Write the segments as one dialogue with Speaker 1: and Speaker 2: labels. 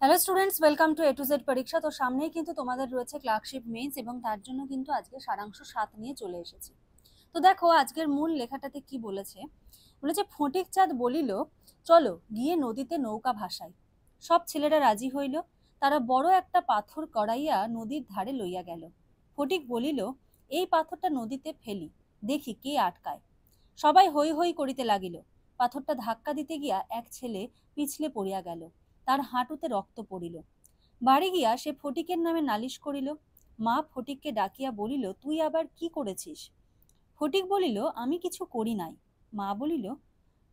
Speaker 1: Hello students, welcome to A to Z পরীক্ষা। তো সামনেই কিন্তু তোমাদের রয়েছে ক্লার্কশিপ মেইনস এবং তার জন্য কিন্তু আজকে সারাংশ 7 নিয়ে চলে এসেছি। তো দেখো আজকের মূল লেখাটাতে কি বলেছে। বলেছে ফটিক চাঁদ বলিল, চলো গিয়ে নদীতে নৌকা ভাসাই। সব ছেলেরা রাজি হইল। তারা বড় একটা পাথর কড়াইয়া নদীর ধারে লইয়া গেল। ফটিক বলিল, এই পাথরটা নদীতে ফেলি, দেখি কে আটকায়। সবাই হৈ হৈ করিতে লাগিল। পাথরটা ধাক্কা দিতে গিয়া এক ছেলে পিছলে পড়িয়া গেল। তার হাঁটুতে রক্ত পড়িল। বাড়ি গিয়া সে ফটিকের নামে নালিশ করিল। মা ফটিককে ডাকিয়া বলিল, তুই আবার কি করেছিস? ফটিক বলিল, আমি কিছু করি নাই। মা বলিল,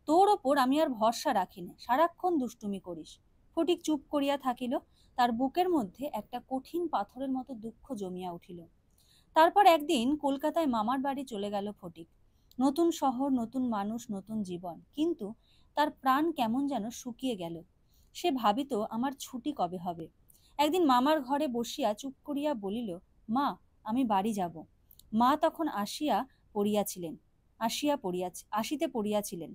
Speaker 1: তোর ওপর আমি আর ভরসা রাখি না, সারাক্ষণ দুষ্টুমি করিস। ফটিক চুপ করিয়া থাকিল। তার বুকের মধ্যে একটা কঠিন পাথরের মতো দুঃখ জমিয়া উঠিল। তারপর একদিন কলকাতায় মামার বাড়ি চলে গেল ফটিক। নতুন শহর, নতুন মানুষ, নতুন জীবন, কিন্তু তার প্রাণ কেমন যেন শুকিয়ে গেল। সে ভাবিত, আমার ছুটি কবে হবে। একদিন মামার ঘরে বসিয়া চুপ করিয়া বলিল, মা, আমি বাড়ি যাব। মা তখন আসিতে পড়িয়াছিলেন।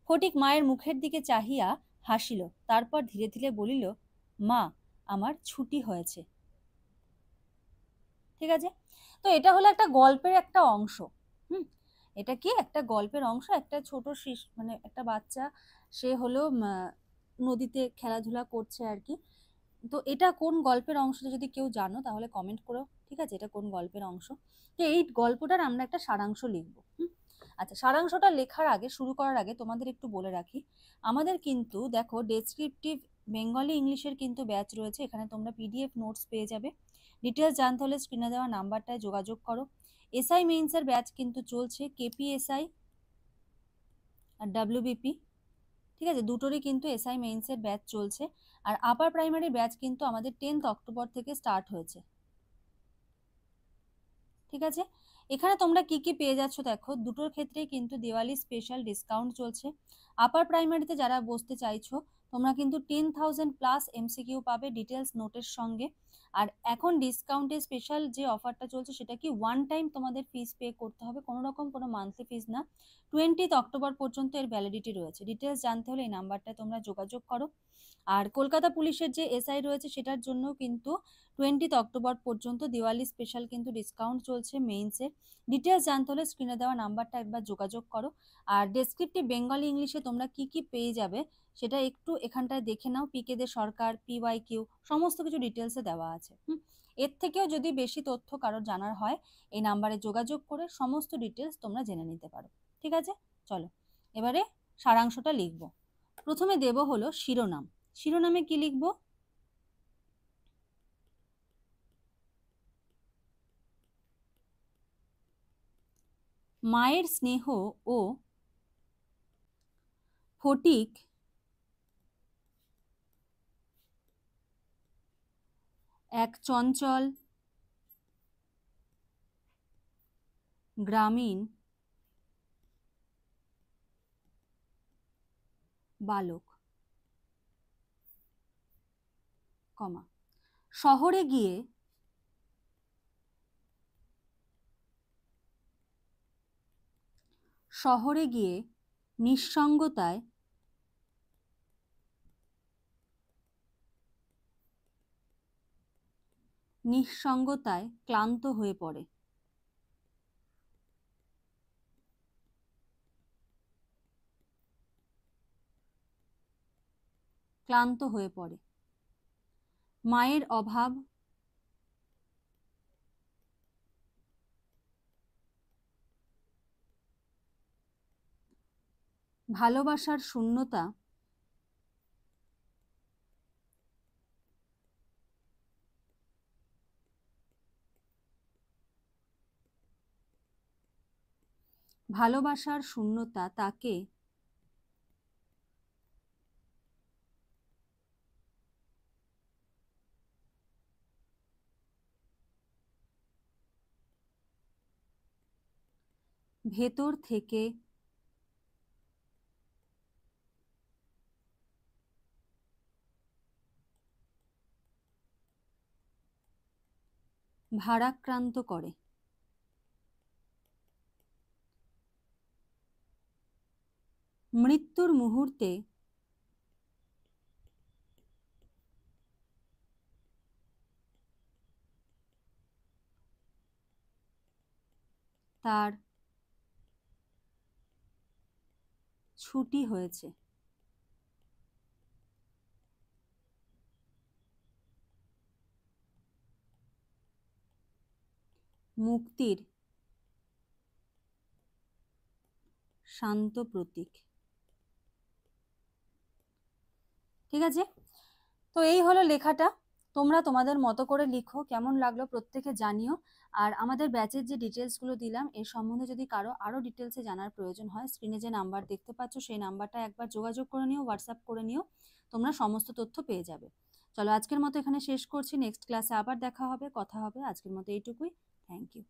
Speaker 1: ফটিক মায়ের মুখের দিকে চাহিয়া হাসিল। তারপর ধীরে ধীরে বলিল, মা, আমার ছুটি হয়েছে। ঠিক আছে। তো এটা হলো একটা গল্পের একটা অংশ। হুম, এটা কি একটা গল্পের অংশ। একটা ছোট মানে একটা বাচ্চা, সে হলো নদীতে খেলাধুলা করছে আর কি। তো এটা কোন গল্পের অংশটা যদি কেউ জানো তাহলে কমেন্ট করো। ঠিক আছে, এটা কোন গল্পের অংশ। তো এই গল্পটার আমরা একটা সারাংশ লিখবো। আচ্ছা, সারাংশটা লেখার আগে, শুরু করার আগে তোমাদের একটু বলে রাখি, আমাদের কিন্তু দেখো ডেসক্রিপটিভ বেঙ্গলি ইংলিশের কিন্তু ব্যাচ রয়েছে। এখানে তোমরা পিডিএফ নোটস পেয়ে যাবে। ডিটেলস জানতে হলে স্ক্রিনে দেওয়া নাম্বারটায় যোগাযোগ করো। এসআই মেইনসের ব্যাচ কিন্তু চলছে, কেপিএসআই আর ডাব্লিউবিপি। ঠিক আছে, দুটোরই কিন্তু এসআই মেইনসের ব্যাচ চলছে। আর আপার প্রাইমারি ব্যাচ কিন্তু আমাদের 10th অক্টোবর থেকে স্টার্ট হয়েছে। ঠিক আছে, এখানে তোমরা কি কি পেয়ে যাচ্ছ দেখো, দুটোর ক্ষেত্রেই কিন্তু দিওয়ালি স্পেশাল ডিসকাউন্ট চলছে। আপার প্রাইমারিতে যারা বসতে চাইছো, তোমরা কিন্তু 10,000 প্লাস এমসিকিউ পাবে ডিটেলস নোটের সঙ্গে। আর এখন ডিসকাউন্টে স্পেশাল যে অফারটা চলছে সেটা কি, ওয়ান টাইম তোমাদের ফিস পে করতে হবে, কোনো রকম কোনো মান্থলি ফিস না। 20th অক্টোবর পর্যন্ত এর ভ্যালিডিটি রয়েছে। ডিটেলস জানতে হলে এই নাম্বারটায় তোমরা যোগাযোগ করো। আর কলকাতা পুলিশের যে এসআই রয়েছে সেটার জন্য কিন্তু 20th অক্টোবর পর্যন্ত দিওয়ালি স্পেশাল কিন্তু ডিসকাউন্ট চলছে মেইনসের। ডিটেলস জানতে হলে স্ক্রিনে দেওয়া নাম্বারটা একবার যোগাযোগ করো। আর ডেসক্রিপটিভ বেঙ্গলি ইংলিশে তোমরা কি কি পেয়ে যাবে সেটা একটু এখানটায় দেখে নাও। পিকে দে সরকার, পিওয়াইকিউ, সমস্ত কিছু ডিটেলসে দেওয়া আছে। এর থেকেও যদি বেশি তথ্য কারোর জানার হয়, এই নাম্বারে যোগাযোগ করে সমস্ত ডিটেলস তোমরা জেনে নিতে পারো। ঠিক আছে, চলো এবারে সারাংশটা লিখবো। প্রথমে দেব হলো শিরোনাম। শিরোনামে কি লিখব? মায়ের স্নেহ ও ফটিক এক চঞ্চল গ্রামীণ বালক, কমা, শহরে গিয়ে নিঃসঙ্গতায় ক্লান্ত হয়ে পড়ে। মায়ের অভাব, ভালোবাসার শূন্যতা তাকে ভেতর থেকে ভারাক্রান্ত করে। মৃত্যুর মুহূর্তে তার ছুটি হয়েছে। মুক্তির শান্ত প্রতীক। ঠিক আছে, তো এই হলো লেখাটা। তোমরা তোমাদের মতো করে লিখো, কেমন লাগলো প্রত্যেকে জানিও। আর আমাদের ব্যাচের যে ডিটেলসগুলো দিলাম এর সম্বন্ধে যদি কারো আরও ডিটেলসে জানার প্রয়োজন হয়, স্ক্রিনে যে নাম্বার দেখতে পাচ্ছ সেই নাম্বারটা একবার যোগাযোগ করে নিও, হোয়াটসঅ্যাপ করে নিও, তোমরা সমস্ত তথ্য পেয়ে যাবে। চলো আজকের মতো এখানে শেষ করছি, নেক্সট ক্লাসে আবার দেখা হবে, কথা হবে। আজকের মতো এইটুকুই। Thank you.